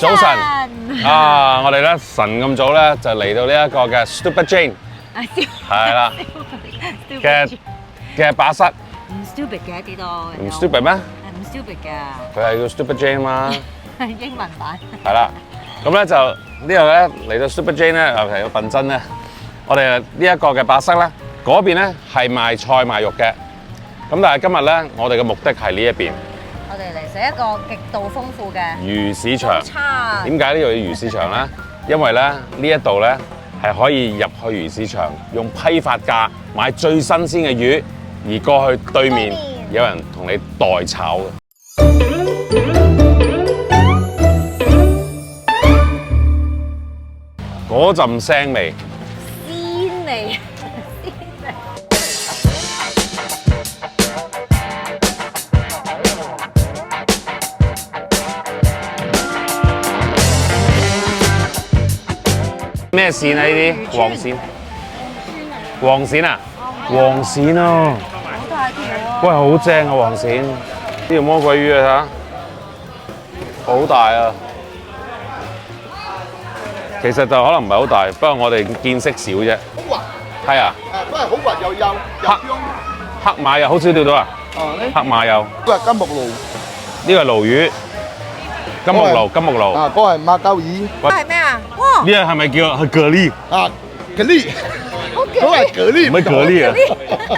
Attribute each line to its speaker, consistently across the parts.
Speaker 1: 早晨啊！我哋咧晨咁早咧就嚟到呢一個嘅 Stupid Jane， 係啦嘅巴剎。
Speaker 2: 唔 stupid 嘅啲都。
Speaker 1: 唔 stupid 咩？
Speaker 2: 唔 stupid 嘅。
Speaker 1: 佢係叫 Stupid Jane 嘛。
Speaker 2: 英文版。
Speaker 1: 係啦，咁咧就呢度咧嚟到 Stupid Jane 咧，尤其個笨珍咧，我哋呢一個嘅巴剎咧，嗰邊咧係賣菜賣肉嘅。咁但係今日咧，我哋嘅目的係呢一邊。
Speaker 2: 我哋嚟食一個極度豐富嘅
Speaker 1: 魚市場。
Speaker 2: 餐。
Speaker 1: 點解呢度要魚市場咧？因為咧呢一度咧係可以入去魚市場，用批發價買最新鮮嘅魚，而過去對面有人同你代炒嘅。嗰陣腥味，
Speaker 2: 鮮味。
Speaker 1: 咩線啊？呢啲黃線，黃線啊，黃線啊！
Speaker 2: 好大條啊！
Speaker 1: 喂，好正啊黃線！呢條魔鬼魚啊，睇下，好大啊！其實就可能唔係好大，不過我哋見識少啫。
Speaker 3: 好滑，
Speaker 1: 係啊，
Speaker 3: 都係好滑又幼又香。
Speaker 1: 黑馬又好少釣到啊！
Speaker 3: 呢
Speaker 1: 黑馬又，
Speaker 3: 個係金木鱸，
Speaker 1: 呢個係鱸魚，金木鱸，金木鱸。
Speaker 3: 啊，嗰個係馬鳩魚。
Speaker 2: 係咩啊？哇！
Speaker 1: 呢個係咪叫係蛤蜊？
Speaker 3: 啊，蛤蜊，嗰個係蛤蜊，
Speaker 1: 唔係蛤蜊啊，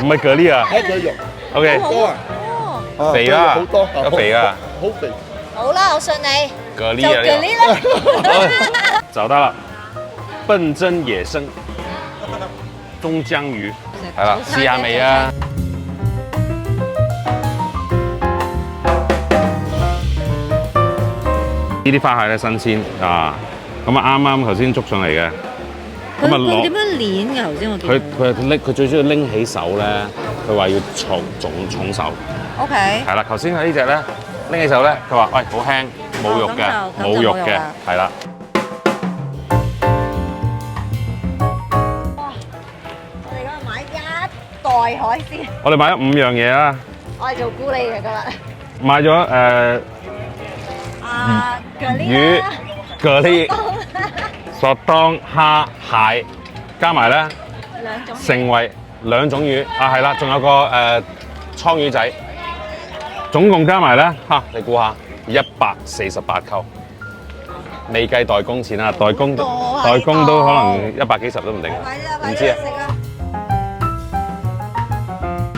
Speaker 1: 唔係蛤蜊啊。
Speaker 3: 睇佢肉
Speaker 1: OK，
Speaker 3: 多啊，
Speaker 2: 哦，
Speaker 1: 肥啦，
Speaker 3: 好多，
Speaker 1: 有肥啊，
Speaker 3: 好肥。
Speaker 2: 好啦，我信你。
Speaker 1: 蛤蜊
Speaker 2: 就
Speaker 1: 啊呢
Speaker 2: 嗰啲啦。
Speaker 1: 個，找到了，笨珍野生中江魚，係啦，試下味啊！呢啲花蟹咧新鮮啊，咁啊啱啱頭先捉上嚟嘅，咁啊
Speaker 2: 佢點樣攣嘅？頭先我見
Speaker 1: 佢最主要拎起手咧，佢話要重手，
Speaker 2: OK。
Speaker 1: 係啦，頭先佢呢只咧拎起手咧，佢話喂好輕，冇肉嘅，冇肉嘅，係啦。
Speaker 2: 我哋今日買一袋海鮮，
Speaker 1: 我哋買咗5樣嘢啦，
Speaker 2: 我係做咕喱嘅今日。
Speaker 1: 買咗魚、蛤蜊、索當、蝦、蟹，加埋咧
Speaker 2: 兩種。
Speaker 1: 成為2種魚啊，係啦，仲有個倉魚仔，總共加埋咧嚇，你估下148溝，未計代工錢啊，代工都可能100幾十都唔定，唔知啊。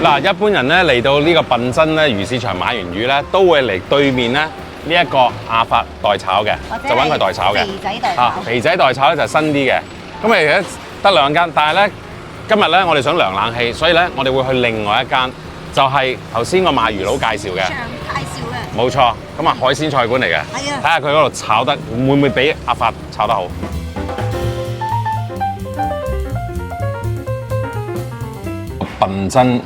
Speaker 1: 嗱，一般人咧嚟到呢個笨珍咧魚市場買完魚咧，都會嚟對面咧呢一個亞發代炒嘅，就揾佢代炒嘅。
Speaker 2: 肥仔代炒。
Speaker 1: 肥仔代炒咧就係新啲嘅，咁而家得2間，但係咧今日咧我哋想涼冷氣，所以咧我哋會去另外一間，就係頭先個賣魚佬介紹嘅。
Speaker 2: 長介紹嘅。
Speaker 1: 冇錯，咁啊海鮮菜館嚟嘅。
Speaker 2: 係啊。
Speaker 1: 睇下佢嗰度炒得會唔會比亞發炒得好？笨珍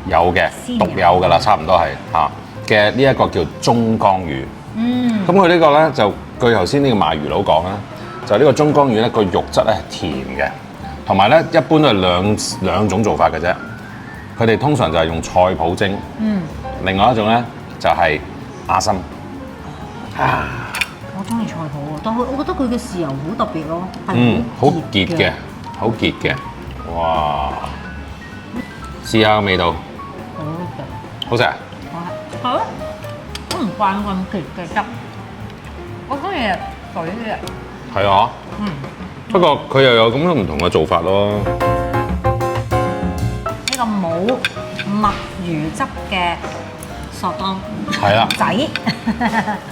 Speaker 1: 有嘅，獨有㗎啦，差唔多係嚇嘅呢一個叫中江魚。咁佢呢個咧就據頭先呢個賣魚佬講啦，就呢個中江魚咧個肉質咧係甜嘅，同埋咧一般都係兩種做法嘅啫。佢哋通常就係用菜脯蒸，另外一種咧就係亞參。
Speaker 2: 我中意菜脯喎，但係我覺得佢嘅豉油好特別咯，
Speaker 1: 好結嘅，好結嘅，哇！試下個味道，好食啊！
Speaker 2: 係咯，我唔慣咁結嘅汁，我中意水嘅。
Speaker 1: 係啊，不過佢又有咁樣唔同嘅做法咯。
Speaker 2: 呢個冇墨魚汁嘅索當
Speaker 1: 係啦，
Speaker 2: 仔，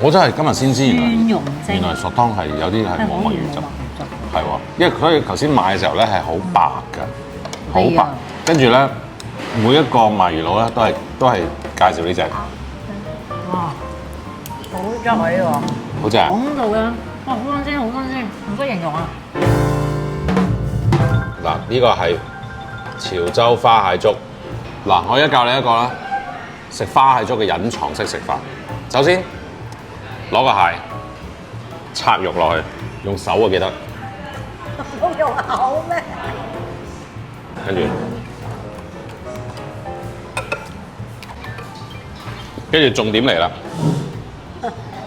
Speaker 1: 我真係今日先知原來索當係有啲係冇墨魚汁，係喎，因為佢頭先買嘅時候咧係好白㗎，好白，跟住咧每一個賣魚佬咧都係介紹呢隻。
Speaker 2: 哇，好汁啊呢個！
Speaker 1: 好正啊！
Speaker 2: 講到嘅，哇，好新鮮，好新鮮，唔識形容啊！
Speaker 1: 嗱，呢個係潮州花蟹粥。嗱，我而家教你一個啦，食花蟹粥嘅隱藏式食法。首先攞個蟹，拆肉落去，用手啊記得。
Speaker 2: 用口咩？
Speaker 1: 跟住重點嚟啦，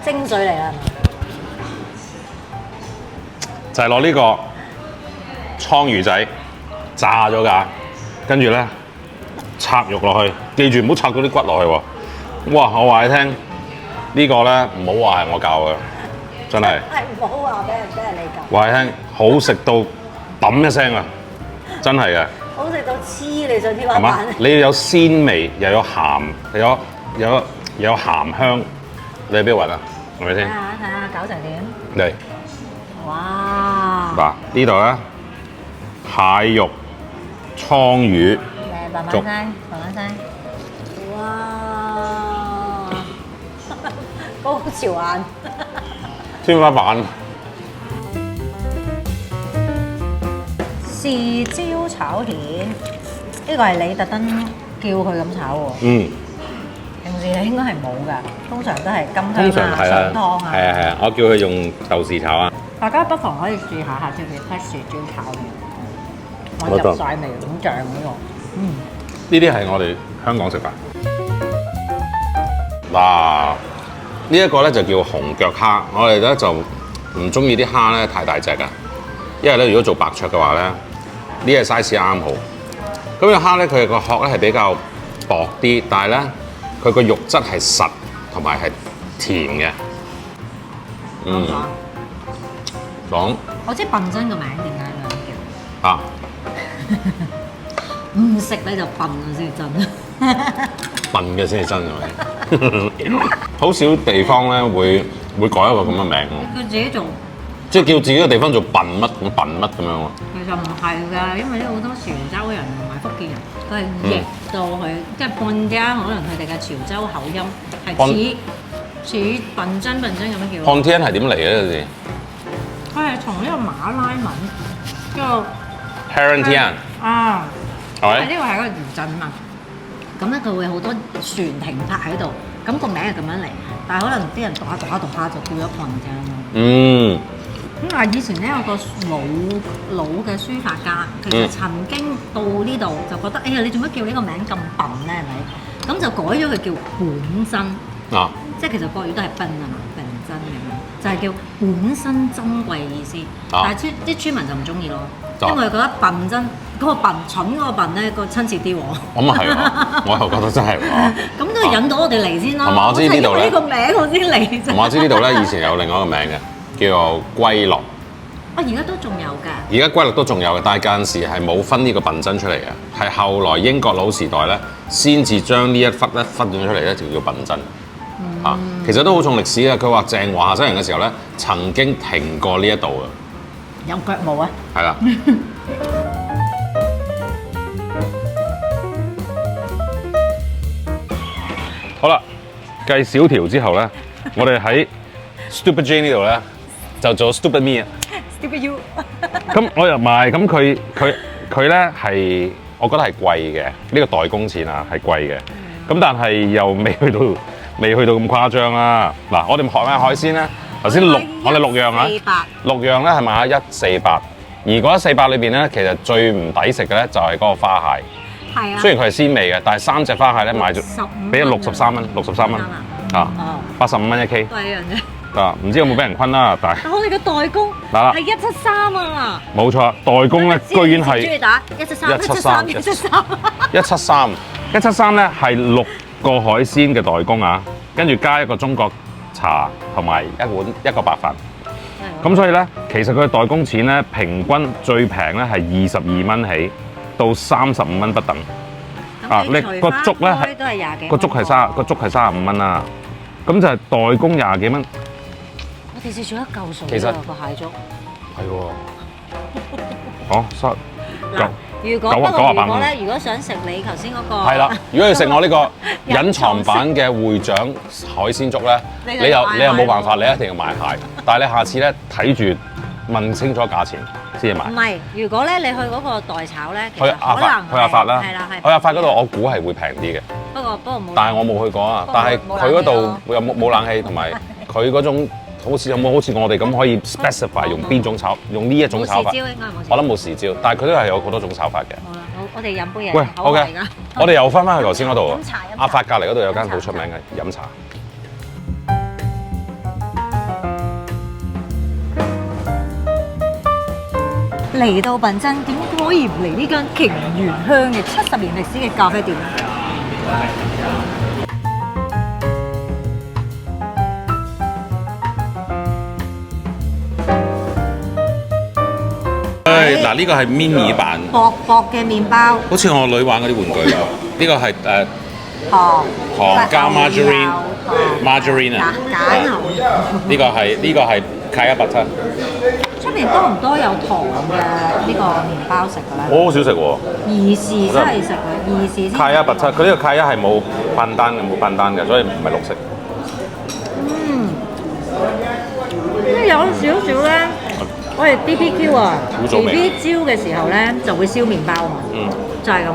Speaker 2: 精髓嚟啦！
Speaker 1: 就係攞呢個倉魚仔炸咗㗎，跟住咧拆肉落去，記住唔好拆嗰啲骨落去喎。哇！我話你聽，呢個咧唔好話係我教嘅，真係。
Speaker 2: 係唔好話俾人你教。
Speaker 1: 話你聽，好食到揼一聲啊！真係嘅。
Speaker 2: 好食到黐你上天花
Speaker 1: 係嘛
Speaker 2: 板。？
Speaker 1: 你要有鮮味，又有鹹，有鹹香。你喺邊度揾啊？係咪先？
Speaker 2: 睇下搞成點？
Speaker 1: 嚟
Speaker 2: 哇！
Speaker 1: 嗱，呢度咧蟹肉倉魚。
Speaker 2: 慢慢聲，慢慢聲。哇！高潮眼。
Speaker 1: 天花板。
Speaker 2: 豉椒炒蜆，呢個係你特登叫佢咁炒喎。
Speaker 1: 嗯。
Speaker 2: 平時你應該係冇㗎，通常都係金
Speaker 1: 通
Speaker 2: 香啊、
Speaker 1: 常係啊
Speaker 2: 上湯啊。
Speaker 1: 係啊，我叫佢用豆豉炒啊。
Speaker 2: 大家不妨可以試下，下次嚟睇豉椒炒蜆。我
Speaker 1: 冇錯
Speaker 2: 入晒味咁醬呢個。
Speaker 1: 呢啲係我哋香港食法。嗱，呢一個咧就叫紅腳蝦，我哋咧就唔中意啲蝦咧太大隻㗎，因為咧如果做白灼嘅話咧，呢個 size 啱好。咁個蝦咧佢個殼咧係比較薄啲，但係咧佢個肉質係實同埋係甜嘅。嗯，講
Speaker 2: 我知笨真個名點解咁叫？
Speaker 1: 啊，
Speaker 2: 唔食你就笨啊先真。
Speaker 1: 笨嘅先係真係咪？好少地方咧會改一個咁嘅名喎。
Speaker 2: 佢自己做，
Speaker 1: 即係叫自己嘅地方做笨乜咁笨乜咁樣喎。
Speaker 2: 其實唔係㗎，因為咧好多潮州人同埋福建人，佢係譯到佢，即係半家可能佢哋嘅潮州口音係似笨真咁樣叫。
Speaker 1: 漢天係點嚟嘅呢個字
Speaker 2: 佢係從呢個馬拉文一個
Speaker 1: ？Heron
Speaker 2: 啊，因為
Speaker 1: 係咪？
Speaker 2: 呢個係一個漁鎮嘛，咁咧佢會好多船停泊喺度，咁個名係咁樣嚟，但係可能啲人讀下就叫咗笨真咯。
Speaker 1: 嗯，
Speaker 2: 咁啊，以前咧有個老嘅書法家，其實曾經到呢度就覺得，哎呀，你做乜叫呢個名咁笨咧？係咪？咁就改咗佢叫本身，
Speaker 1: 啊，
Speaker 2: 即係其實國語都係笨啊嘛，笨真咁樣，就係叫本身珍貴意思。但係啲村民就唔中意咯，因為覺得笨真嗰個笨蠢嗰個笨咧個親切啲喎。
Speaker 1: 咁啊係喎，我又覺得真係喎。
Speaker 2: 咁都係引到我哋嚟先咯。
Speaker 1: 同埋我知呢度咧
Speaker 2: 呢個名我先嚟啫。
Speaker 1: 同埋我知呢度咧以前有另外一個名嘅，叫做歸樂。
Speaker 2: 啊，而家都仲有㗎。
Speaker 1: 而家歸樂都仲有嘅，但係嗰陣時係冇分呢個笨真出嚟嘅，係後來英國佬時代咧先至將呢一忽咗出嚟咧，就叫笨真。啊，其實都好重歷史嘅。佢話鄭和下西洋嘅時候咧，曾經停過呢一度嘅。
Speaker 2: 有腳毛啊！
Speaker 1: 係啦。好啦，計小條之後咧，我哋喺 Stupid Jane 呢度咧就做 Stupid Me 啊。
Speaker 2: Stupid you。
Speaker 1: 咁我又賣，咁佢咧係，我覺得係貴嘅，呢個代工錢啊係貴嘅。咁但係又未去到咁誇張啦。嗱，我哋學下海鮮咧，頭先我哋六樣啊，六樣咧係賣148，而嗰148裏邊咧，其實最唔抵食嘅咧就係嗰個花蟹。
Speaker 2: 係啊。
Speaker 1: 雖然佢係鮮味嘅，但係3隻花蟹咧賣咗俾咗63蚊啊，85蚊1 K。
Speaker 2: 都係一樣啫。
Speaker 1: 啊，唔知有冇俾人昆啦，但係
Speaker 2: 我哋嘅代工係173啊！
Speaker 1: 冇錯，代工咧居然係
Speaker 2: 中意打
Speaker 1: 173咧係6個海鮮嘅代工啊，跟住加一個中國茶同埋一個白飯。咁所以咧，其實佢嘅代工錢咧平均最平咧係22蚊起到35蚊不等。啊，你個粥咧係個粥係35蚊啦，咁就係代工20幾蚊。
Speaker 2: 我哋試咗一嚿水
Speaker 1: 其實
Speaker 2: 個蟹粥。
Speaker 1: 係喎。好，9
Speaker 2: 如果咧，如果想食你頭先嗰個
Speaker 1: 係啦，如果要食我呢個隱藏版嘅會長海鮮粥咧，你又冇辦法，你一定要買蟹。但係你下次咧睇住問清楚價錢先至買。
Speaker 2: 唔係，如果咧你去嗰個代炒咧，
Speaker 1: 去亞發啦，
Speaker 2: 係啦係。
Speaker 1: 去亞發嗰度我估係會平啲嘅。
Speaker 2: 不過冇。
Speaker 1: 但係我冇去過啊。但係佢嗰度又冇冷氣，同埋佢嗰種好似我哋咁可以 specify 用邊種炒，用呢一種炒法。
Speaker 2: 冇時招應該冇。
Speaker 1: 我諗冇時招，但係佢都係有好多種炒法嘅。
Speaker 2: 好啦，我哋飲杯嘢。
Speaker 1: 喂，OK，我哋又翻去頭先嗰度啊。
Speaker 2: 飲茶。
Speaker 1: 亞發隔離嗰度有間好出名嘅飲茶。
Speaker 2: 嚟到品真，點可以唔嚟呢間瓊園香嘅70年歷史嘅咖啡店？
Speaker 1: 嗱呢個係 mini 版，
Speaker 2: 薄薄嘅麵包，
Speaker 1: 好似我女玩嗰啲玩具㗎。呢個係糖加 margarine 啊，
Speaker 2: 假牛。
Speaker 1: 呢個係 Kaya butter。
Speaker 2: 出面多唔多有糖嘅呢個麵包食嘅咧？
Speaker 1: 我好少食喎。
Speaker 2: 兒時真係食嘅，兒時先。
Speaker 1: Kaya butter，佢呢個 Kaya係冇噴單嘅，冇噴單嘅，所以唔係綠色。
Speaker 2: 即有少少咧。我哋 BBQ 啊 ，BB 焦嘅時候咧就會燒麵包啊，就係咁樣。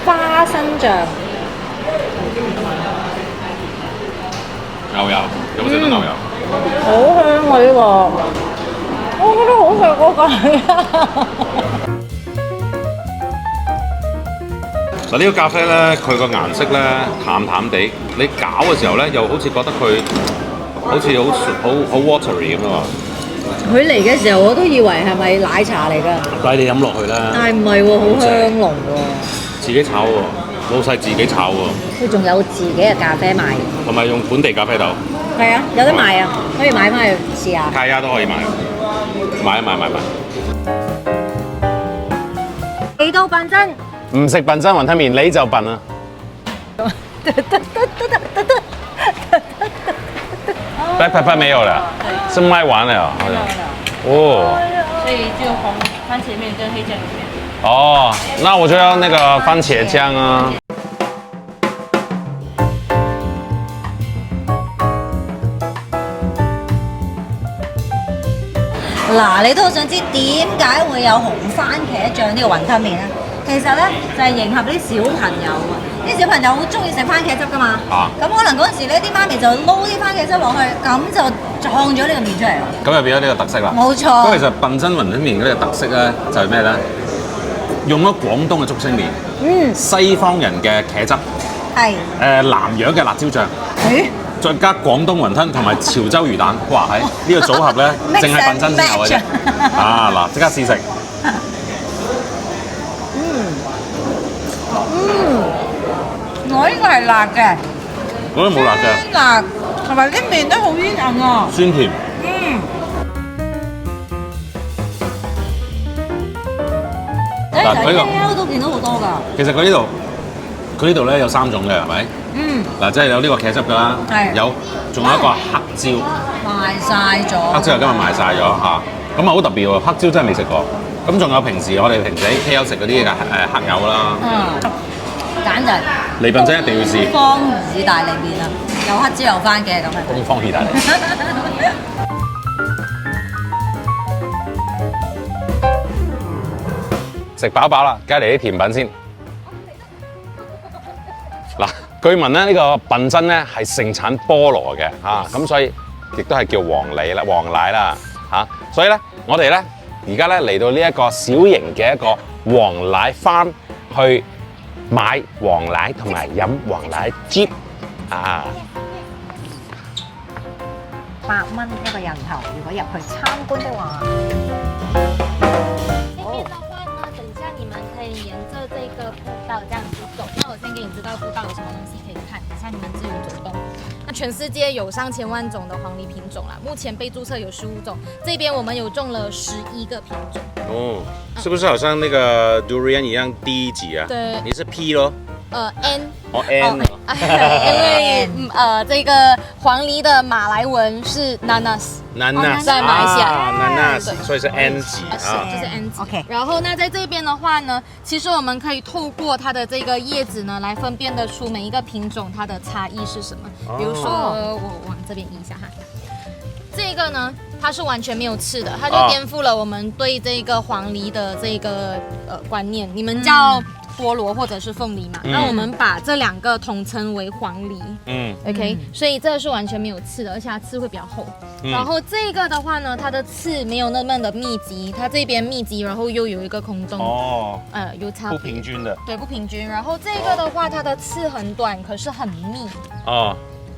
Speaker 2: 花生醬，
Speaker 1: 牛油，有冇食到牛油？
Speaker 2: 好香啊呢個，我覺得好食嗰個。
Speaker 1: 嗱呢個咖啡咧，佢個顏色咧淡淡地，你攪嘅時候咧又好似覺得佢。好似好 watery 咁啊！
Speaker 2: 佢嚟嘅時候我都以為係咪奶茶嚟㗎？
Speaker 1: 帶你飲落去啦！
Speaker 2: 但係唔係喎，好香濃喎！
Speaker 1: 自己炒喎，老細自己炒喎。
Speaker 2: 佢仲有自己嘅咖啡賣，
Speaker 1: 同埋用本地咖啡豆。
Speaker 2: 係啊，有得賣啊，可以買翻去試下。
Speaker 1: Kaya都可以買，買。
Speaker 2: 嚟到品真，
Speaker 1: 唔食品真雲吞麵你就笨啊！Black pepper 沒有了，是賣完了好像。哦。
Speaker 4: 所以就紅番茄麵跟黑醬麵。
Speaker 1: 哦，那我就要那個番茄醬啊。
Speaker 2: 嗱，你都好想知點解會有紅番茄醬呢個雲吞麵咧？其實咧就係迎合啲小朋友啊！啲小朋友好中意食番茄汁噶嘛，咁可能嗰陣時咧啲媽咪就撈啲番茄汁落去，咁就撞咗呢個麵出嚟咯。
Speaker 1: 咁就變咗呢個特色啦。
Speaker 2: 冇錯。
Speaker 1: 咁其實品真雲吞麵嗰個特色咧就係咩咧？用咗廣東嘅竹升麵，西方人嘅茄汁，
Speaker 2: 係
Speaker 1: 南洋嘅辣椒醬，再加廣東雲吞同埋潮州魚蛋，哇！喺呢個組合咧，淨係品真先有嘅啫。啊嗱，即刻試食。
Speaker 2: 我呢個係辣嘅，
Speaker 1: 我都冇辣嘅，
Speaker 2: 辣同埋啲麵都好煙韌啊，
Speaker 1: 酸甜。
Speaker 2: 嗱，佢呢度都見到好多㗎。
Speaker 1: 其實佢呢度咧有3種嘅，係咪？嗱，即係有呢個茄汁㗎啦，仲有一個黑椒，
Speaker 2: 賣晒咗。
Speaker 1: 黑椒又今日賣晒咗嚇，咁啊好特別喎，黑椒真係未食過。咁仲有平時我哋平時喺 KL 食嗰啲嘅黑油啦。簡直嚟品真一定要試。東方意大利麵啊，有黑椒有番茄咁啊。東方意大利。食飽飽啦，梗係嚟啲甜品先。嗱，據聞咧呢個品真咧係盛產菠蘿嘅嚇，咁所以亦都係叫黃奶啦嚇。所以咧，我哋咧而家咧嚟到呢一個小型嘅一個黃奶 farm 去買黃奶同埋飲黃奶汁啊！8蚊一個人頭，如果入去參觀的話。
Speaker 4: 这个步道这样子走，那我先给你知道步道有什么东西可以看，等下你们自由走动。那全世界有上千万种的黄梨品种啦，目前被注册有15种，这边我们有种了11个品种。
Speaker 1: 哦，是不是好像那个 durian 一样第一集啊？
Speaker 4: 对，
Speaker 1: 你是 P 咯
Speaker 4: ？N。
Speaker 1: 哦 N，
Speaker 4: 因为这个黄梨的马来文是 nanas。在马来西亚
Speaker 1: ，nanas，所以是 N 级啊，
Speaker 4: 就是 N 级。
Speaker 2: OK。
Speaker 4: 然后那在这边的话呢，其实我们可以透过它的这个叶子呢，来分辨得出每一个品种它的差异是什么。比如说，我往这边移一下哈，这个呢，它是完全没有刺的，它就颠覆了我们对这个黄梨的这个观念。你们叫菠萝或者是凤梨嘛，那我们把这2个统称为黄梨。OK， 所以这是完全没有刺的，而且它刺会比较厚。然后这个的话呢，它的刺没有那么的密集，它这边密集，然后又有一个空洞。有差别。不平均的。对，不平均。然后这个的话，它的刺很短，可是很密。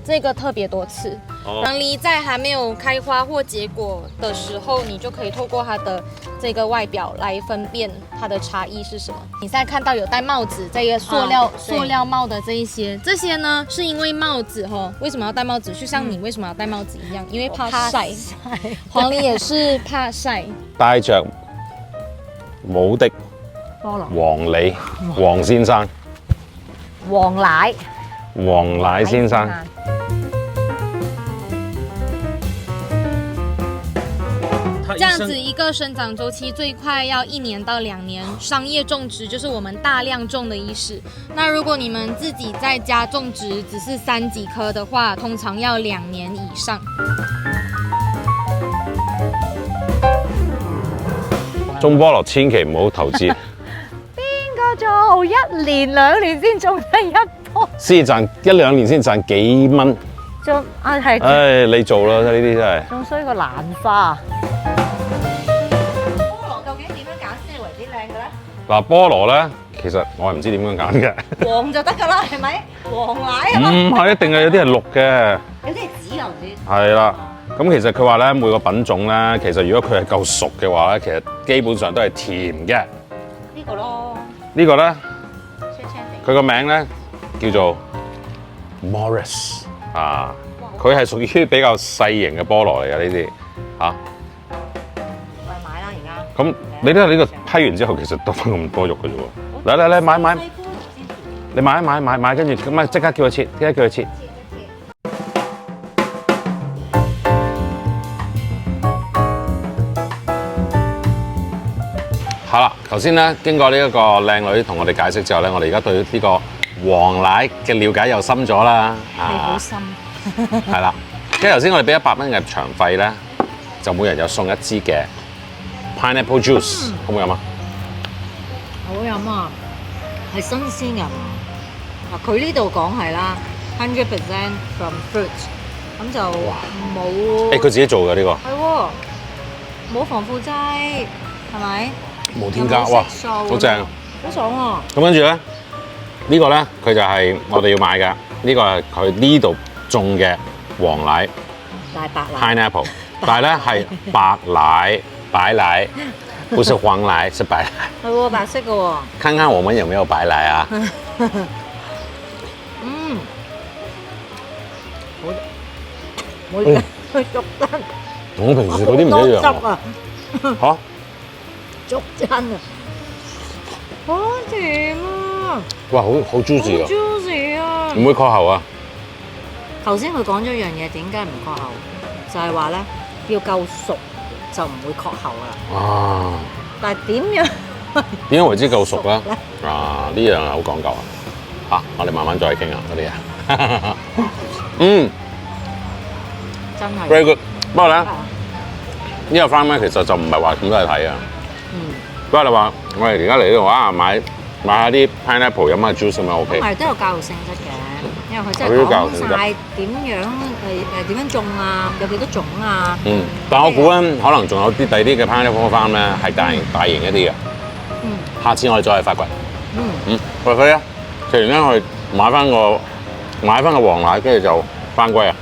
Speaker 4: 这个特别多刺。黄梨在还没有开花或结果的时候，你就可以透过它的这个外表来分辨它的差异是什么。你现在看到有戴帽子，这个塑料帽的这些呢，是因为帽子为什么要戴帽子？就像你为什么要戴帽子一样，因为怕晒。黄梨也是怕晒。
Speaker 1: 戴着帽的黃梨黃先生，
Speaker 2: 黃奶
Speaker 1: 黃奶先生。
Speaker 4: 这样子一个生长周期最快要1年到2年，商业种植就是我们大量种的意思。那如果你们自己在家种植，只是3几棵的话，通常要2年以上。
Speaker 1: 種菠蘿千祈唔好投資，
Speaker 2: 邊個做1年2年先種得一棵？
Speaker 1: 先賺1、2年先賺幾蚊。
Speaker 2: 種係。
Speaker 1: 唉，你做啦，呢啲真係。
Speaker 2: 仲衰過蘭花。菠蘿究竟點樣揀先為之靚嘅咧？
Speaker 1: 嗱，菠蘿咧，其實我係唔知點樣揀嘅。
Speaker 2: 黃就得㗎啦，係咪？黃奶啊嘛。
Speaker 1: 唔係，一定係有啲係綠嘅。
Speaker 2: 有啲係紫油先。
Speaker 1: 係啦。咁其實佢話咧，每個品種咧，其實如果佢係夠熟嘅話咧，其實基本上都係甜嘅。
Speaker 2: 呢個咯。
Speaker 1: 呢個咧，
Speaker 2: 青青地。
Speaker 1: 佢個名咧叫做 Morris 啊，佢係屬於比較細型嘅菠蘿嚟嘅呢啲嚇。
Speaker 2: 喂，買啦而家。
Speaker 1: 咁你睇下呢個批完之後，其實得翻咁多肉嘅啫喎。嚟買，你買，跟住咁啊即刻叫佢切，即刻叫佢切。好啦，頭先咧經過呢一個靚女同我哋解釋之後咧，我哋而家對呢個黃奶嘅了解又深咗啦。
Speaker 2: 係好深。
Speaker 1: 係啦，跟住頭先我哋俾100蚊入場費咧，就每人有送1支嘅 pineapple juice，好唔好飲啊？
Speaker 2: 好飲啊，係新鮮㗎。嗱，佢呢度講係啦，100% from fruit，咁就冇。
Speaker 1: 誒，佢自己做嘅呢個。
Speaker 2: 係喎，冇防腐劑，係咪？
Speaker 1: 冇添加，哇，好正，
Speaker 2: 好爽喎！
Speaker 1: 咁跟住咧，呢個咧佢就係我哋要買嘅，呢個係佢呢度種嘅黃奶，
Speaker 2: 但係白奶
Speaker 1: pineapple， 但係咧係白奶，不是黃奶，是白奶。
Speaker 2: 係喎，白色嘅喎。
Speaker 1: 看看我們有沒有白奶啊？
Speaker 2: 嗯，我肉得，
Speaker 1: 同我平時嗰啲唔一樣喎。嚇？
Speaker 2: 足真啊！好甜啊！
Speaker 1: 哇，好 juicy 啊！
Speaker 2: juicy 啊！
Speaker 1: 唔會確喉啊？
Speaker 2: 頭先佢講咗一樣嘢，點解唔確喉？就係話咧，要夠熟就唔會確喉噶啦。
Speaker 1: 啊！
Speaker 2: 但係點樣？
Speaker 1: 點樣為之夠熟咧？啊，呢樣係好講究啊！嚇，我哋慢慢再傾啊嗰啲啊。嗯，
Speaker 2: 真係
Speaker 1: very good。不過咧，呢個 farm 咧其實就唔係話咁多嘢睇啊。不過你話我哋而家嚟呢度啊，買下啲 pineapple 飲下 juice 咁樣 OK。
Speaker 2: 同埋都有教育性質嘅，因為佢真係講晒點樣點樣種啊，有幾多種啊。
Speaker 1: 嗯，但係我估咧，可能仲有啲第啲嘅 pineapple farm 咧係大型一啲嘅。嗯。下次我哋再去發掘。喂，佢啊，食完咧我哋買翻個黃奶，跟住就翻歸啊。